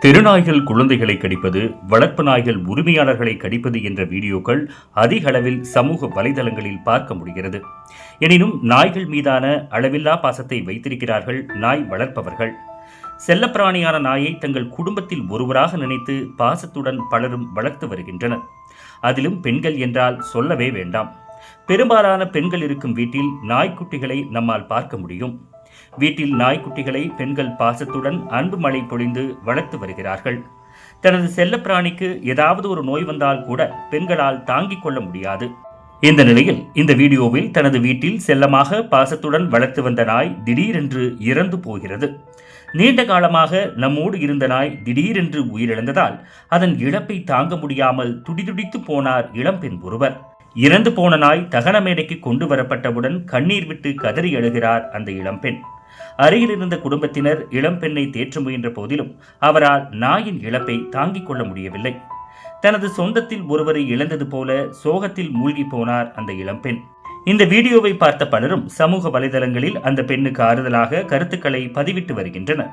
தெருநாய்கள் குழந்தைகளை கடிப்பது, வளர்ப்பு நாய்கள் உரிமையாளர்களை கடிப்பது என்ற வீடியோக்கள் அதிக அளவில் சமூக வலைதளங்களில் பார்க்க முடிகிறது. எனினும் நாய்கள் மீதான அளவில்லா பாசத்தை வைத்திருக்கிறார்கள் நாய் வளர்ப்பவர்கள். செல்லப்பிராணியான நாயை தங்கள் குடும்பத்தில் ஒருவராக நினைத்து பாசத்துடன் பலரும் வளர்த்து வருகின்றனர். அதிலும் பெண்கள் என்றால் சொல்லவே வேண்டாம். பெரும்பாலான பெண்கள் இருக்கும் வீட்டில் நாய்க்குட்டிகளை நம்மால் பார்க்க முடியும். வீட்டில் நாய்க்குட்டிகளை பெண்கள் பாசத்துடன் அன்பு மழை பொழிந்து வளர்த்து வருகிறார்கள். தனது செல்லப்பிராணிக்கு ஏதாவது ஒரு நோய் வந்தால் கூட பெண்களால் தாங்கிக் கொள்ள முடியாது. இந்த நிலையில் இந்த வீடியோவில் தனது வீட்டில் செல்லமாக பாசத்துடன் வளர்த்து வந்த நாய் திடீரென்று இறந்து போகிறது. நீண்ட காலமாக நம்மோடு இருந்த நாய் திடீரென்று உயிரிழந்ததால் அதன் இழப்பை தாங்க முடியாமல் துடிதுடித்து போனார் இளம்பெண் ஒருவர். இறந்து போன நாய் தகன மேடைக்கு கொண்டு வரப்பட்டவுடன் கண்ணீர் விட்டு கதறி அழுகிறார் அந்த இளம்பெண். அருகில் இருந்த குடும்பத்தினர் இளம்பெண்ணை தேற்ற முயன்ற போதிலும் அவரால் நாயின் இழப்பை தாங்கிக் கொள்ள முடியவில்லை. தனது சொந்தத்தில் ஒருவரை இழந்தது போல சோகத்தில் மூழ்கி போனார் அந்த இளம்பெண். இந்த வீடியோவை பார்த்த பலரும் சமூக வலைதளங்களில் அந்த பெண்ணுக்கு ஆறுதலாக கருத்துக்களை பதிவிட்டு வருகின்றனர்.